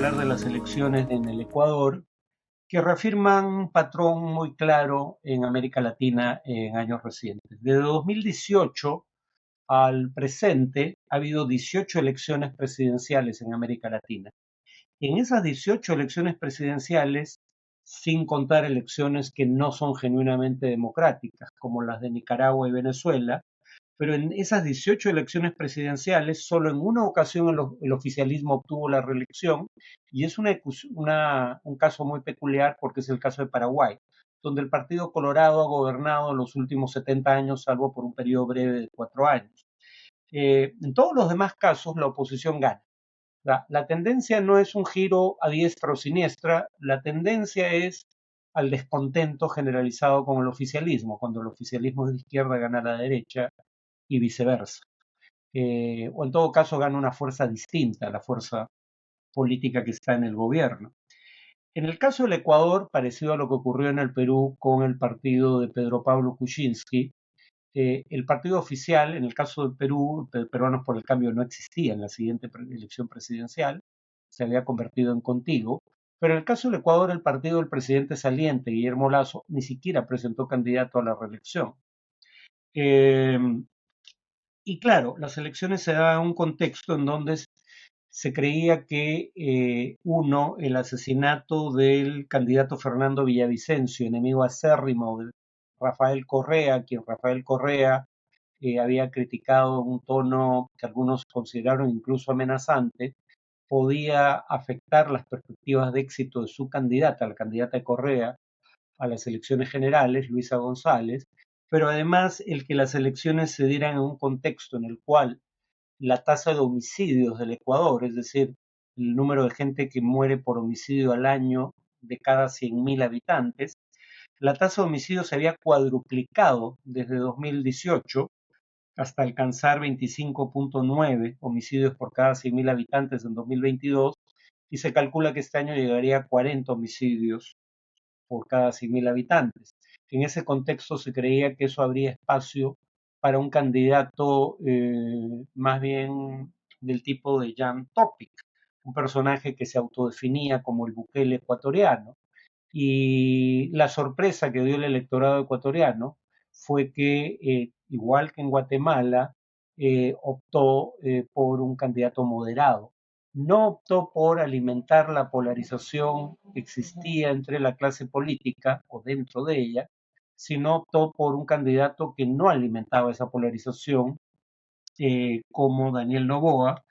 hablar de las elecciones en el Ecuador, que reafirman un patrón muy claro en América Latina en años recientes. Desde 2018 al presente ha habido 18 elecciones presidenciales en América Latina. En esas 18 elecciones presidenciales, sin contar elecciones que no son genuinamente democráticas, como las de Nicaragua y Venezuela, pero en esas 18 elecciones presidenciales, solo en una ocasión el oficialismo obtuvo la reelección, y es un caso muy peculiar porque es el caso de Paraguay, donde el Partido Colorado ha gobernado los últimos 70 años, salvo por un periodo breve de 4 años. En todos los demás casos, la oposición gana. La tendencia no es un giro a diestra o siniestra, la tendencia es al descontento generalizado con el oficialismo. Cuando el oficialismo es de izquierda, gana la derecha y viceversa. O en todo caso gana una fuerza distinta a la fuerza política que está en el gobierno. En el caso del Ecuador, parecido a lo que ocurrió en el Perú con el partido de Pedro Pablo Kuczynski, el partido oficial, en el caso del Perú, Peruanos por el Cambio no existía en la siguiente elección presidencial, se había convertido en Contigo, pero en el caso del Ecuador, el partido del presidente saliente, Guillermo Lasso, ni siquiera presentó candidato a la reelección. Eh, y claro, las elecciones se daban en un contexto en donde se creía que, el asesinato del candidato Fernando Villavicencio, enemigo acérrimo de Rafael Correa, quien Rafael Correa había criticado en un tono que algunos consideraron incluso amenazante, podía afectar las perspectivas de éxito de su candidata, la candidata de Correa, a las elecciones generales, Luisa González, pero además el que las elecciones se dieran en un contexto en el cual la tasa de homicidios del Ecuador, es decir, el número de gente que muere por homicidio al año de cada 100.000 habitantes, la tasa de homicidios se había cuadruplicado desde 2018 hasta alcanzar 25.9 homicidios por cada 100.000 habitantes en 2022, y se calcula que este año llegaría a 40 homicidios por cada 100.000 habitantes. En ese contexto se creía que eso abría espacio para un candidato más bien del tipo de Jan Topic, un personaje que se autodefinía como el Bukele ecuatoriano. Y la sorpresa que dio el electorado ecuatoriano fue que, igual que en Guatemala, optó por un candidato moderado. No optó por alimentar la polarización que existía entre la clase política o dentro de ella, sino optó por un candidato que no alimentaba esa polarización, como Daniel Noboa,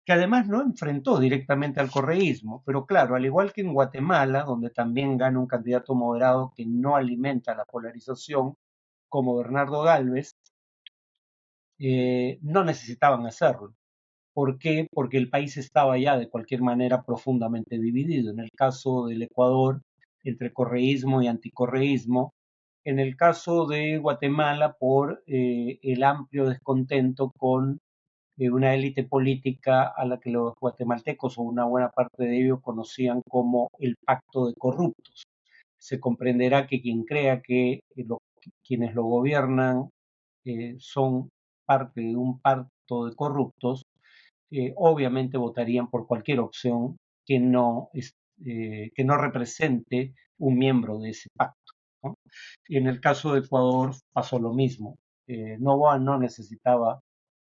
que además no enfrentó directamente al correísmo, pero claro, al igual que en Guatemala, donde también gana un candidato moderado que no alimenta la polarización, como Bernardo Gálvez, no necesitaban hacerlo. ¿Por qué? Porque el país estaba ya de cualquier manera profundamente dividido. En el caso del Ecuador, entre correísmo y anticorreísmo. En el caso de Guatemala, por el amplio descontento con una élite política a la que los guatemaltecos o una buena parte de ellos conocían como el pacto de corruptos. Se comprenderá que quien crea que quienes lo gobiernan son parte de un pacto de corruptos, obviamente votarían por cualquier opción que no represente un miembro de ese pacto, ¿no? Y en el caso de Ecuador pasó lo mismo. Novoa no necesitaba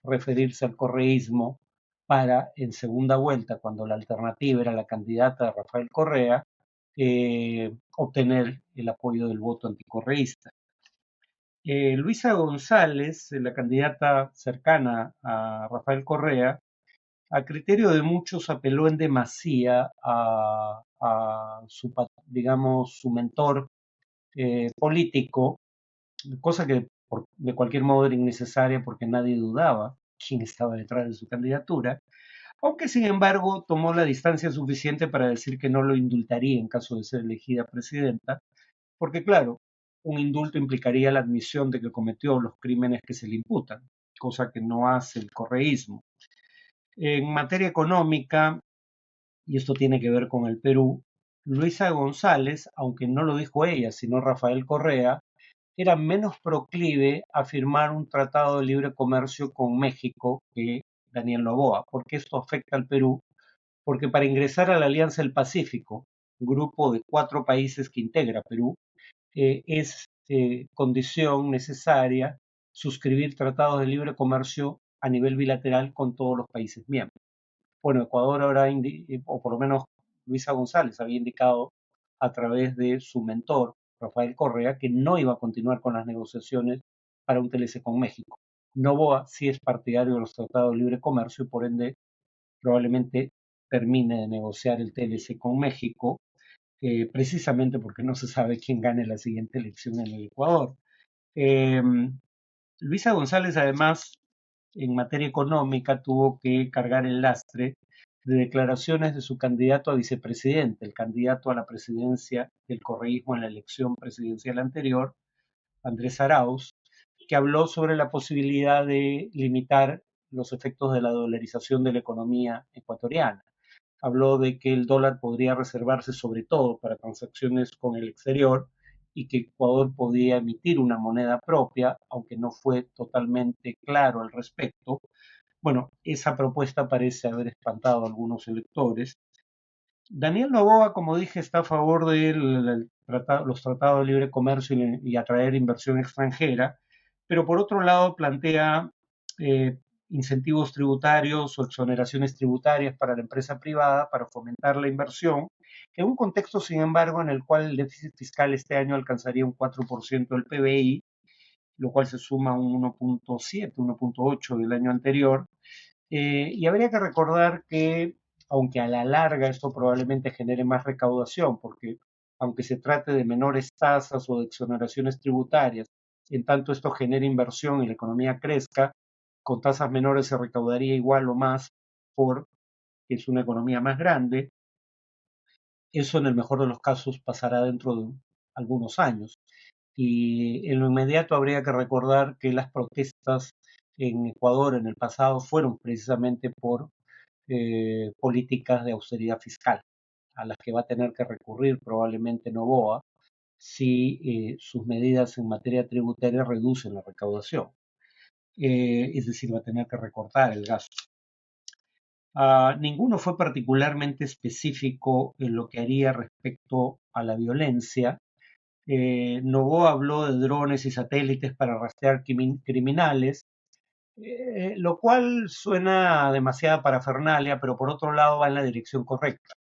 referirse al correísmo para, en segunda vuelta, cuando la alternativa era la candidata de Rafael Correa, obtener el apoyo del voto anticorreísta. Luisa González, la candidata cercana a Rafael Correa, a criterio de muchos apeló en demasía a su, digamos, su mentor político, cosa que de cualquier modo era innecesaria porque nadie dudaba quién estaba detrás de su candidatura, aunque sin embargo tomó la distancia suficiente para decir que no lo indultaría en caso de ser elegida presidenta, porque claro, un indulto implicaría la admisión de que cometió los crímenes que se le imputan, cosa que no hace el correísmo. En materia económica, y esto tiene que ver con el Perú, Luisa González, aunque no lo dijo ella, sino Rafael Correa, era menos proclive a firmar un tratado de libre comercio con México que Daniel Noboa, porque esto afecta al Perú, porque para ingresar a la Alianza del Pacífico, un grupo de 4 países que integra Perú, es condición necesaria suscribir tratados de libre comercio a nivel bilateral con todos los países miembros. Bueno, Ecuador ahora, o por lo menos Luisa González había indicado a través de su mentor, Rafael Correa, que no iba a continuar con las negociaciones para un TLC con México. Noboa sí es partidario de los tratados de libre comercio y por ende probablemente termine de negociar el TLC con México, precisamente porque no se sabe quién gane la siguiente elección en el Ecuador. Eh, Luisa González, además, en materia económica, tuvo que cargar el lastre de declaraciones de su candidato a vicepresidente, el candidato a la presidencia del correísmo en la elección presidencial anterior, Andrés Arauz, que habló sobre la posibilidad de limitar los efectos de la dolarización de la economía ecuatoriana. Habló de que el dólar podría reservarse sobre todo para transacciones con el exterior y que Ecuador podía emitir una moneda propia, aunque no fue totalmente claro al respecto. Bueno, esa propuesta parece haber espantado a algunos electores. Daniel Noboa, como dije, está a favor de los tratados de libre comercio y atraer inversión extranjera, pero por otro lado plantea eh, incentivos tributarios o exoneraciones tributarias para la empresa privada para fomentar la inversión, en un contexto, sin embargo, en el cual el déficit fiscal este año alcanzaría un 4% del PBI, lo cual se suma a un 1.7, 1.8 del año anterior, y habría que recordar que, aunque a la larga esto probablemente genere más recaudación, porque aunque se trate de menores tasas o de exoneraciones tributarias, en tanto esto genere inversión y la economía crezca, con tasas menores se recaudaría igual o más porque es una economía más grande. Eso en el mejor de los casos pasará dentro de algunos años. Y en lo inmediato habría que recordar que las protestas en Ecuador en el pasado fueron precisamente por políticas de austeridad fiscal, a las que va a tener que recurrir probablemente Noboa si sus medidas en materia tributaria reducen la recaudación. Es decir, va a tener que recortar el gasto. Ninguno fue particularmente específico en lo que haría respecto a la violencia. Noboa habló de drones y satélites para rastrear criminales, lo cual suena demasiada parafernalia, pero por otro lado va en la dirección correcta.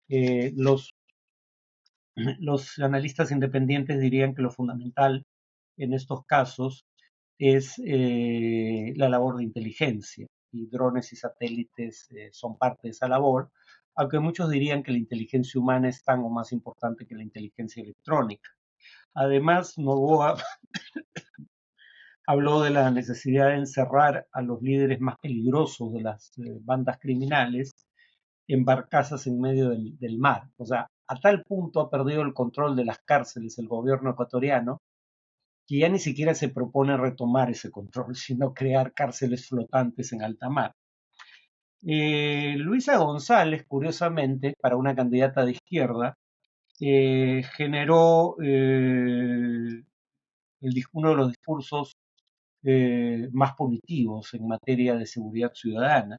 Eh, los, los analistas independientes dirían que lo fundamental en estos casos es la labor de inteligencia y drones y satélites son parte de esa labor, aunque muchos dirían que la inteligencia humana es tan o más importante que la inteligencia electrónica. Además, Novoa habló de la necesidad de encerrar a los líderes más peligrosos de las bandas criminales en barcazas en medio del mar. O sea, a tal punto ha perdido el control de las cárceles el gobierno ecuatoriano que ya ni siquiera se propone retomar ese control, sino crear cárceles flotantes en alta mar. Luisa González, curiosamente, para una candidata de izquierda, generó uno de los discursos más punitivos en materia de seguridad ciudadana.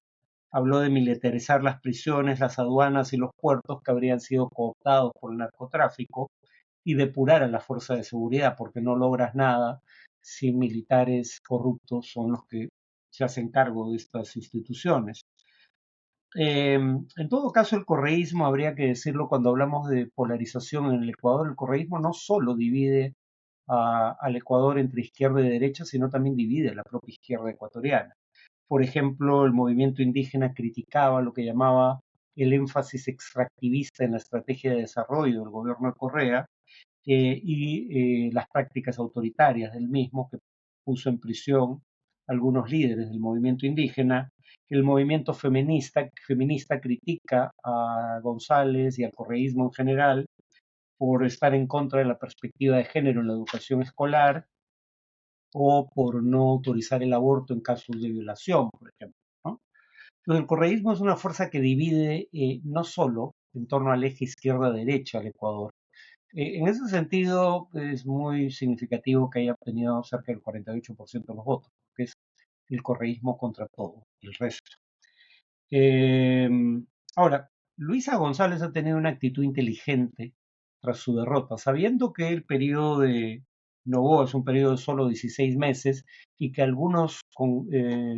Habló de militarizar las prisiones, las aduanas y los puertos que habrían sido cooptados por el narcotráfico y depurar a la fuerza de seguridad, porque no logras nada si militares corruptos son los que se hacen cargo de estas instituciones. En todo caso, el correísmo, habría que decirlo cuando hablamos de polarización en el Ecuador, el correísmo no solo divide al Ecuador entre izquierda y derecha, sino también divide a la propia izquierda ecuatoriana. Por ejemplo, el movimiento indígena criticaba lo que llamaba el énfasis extractivista en la estrategia de desarrollo del gobierno de Correa y las prácticas autoritarias del mismo, que puso en prisión algunos líderes del movimiento indígena. El movimiento feminista critica a González y al correísmo en general por estar en contra de la perspectiva de género en la educación escolar o por no autorizar el aborto en casos de violación, por ejemplo, ¿no? Entonces, el correísmo es una fuerza que divide no solo en torno al eje izquierda-derecha al Ecuador. En ese sentido, es muy significativo que haya obtenido cerca del 48% de los votos, que es el correísmo contra todo el resto. Eh, Ahora, Luisa González ha tenido una actitud inteligente tras su derrota, sabiendo que el periodo de Noboa es un periodo de solo 16 meses y que algunos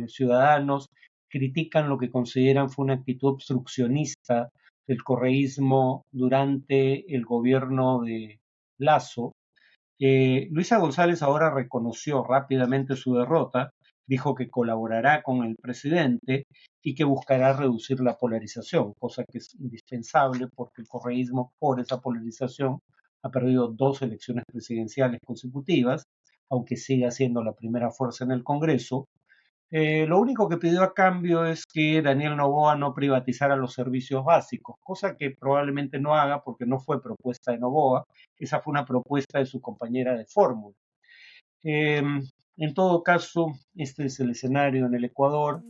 ciudadanos critican lo que consideran fue una actitud obstruccionista del correísmo durante el gobierno de Lasso. Luisa González ahora reconoció rápidamente su derrota, dijo que colaborará con el presidente y que buscará reducir la polarización, cosa que es indispensable porque el correísmo, por esa polarización, ha perdido dos elecciones presidenciales consecutivas, aunque siga siendo la primera fuerza en el Congreso. Lo único que pidió a cambio es que Daniel Noboa no privatizara los servicios básicos, cosa que probablemente no haga porque no fue propuesta de Noboa, esa fue una propuesta de su compañera de fórmula. En todo caso, este es el escenario en el Ecuador.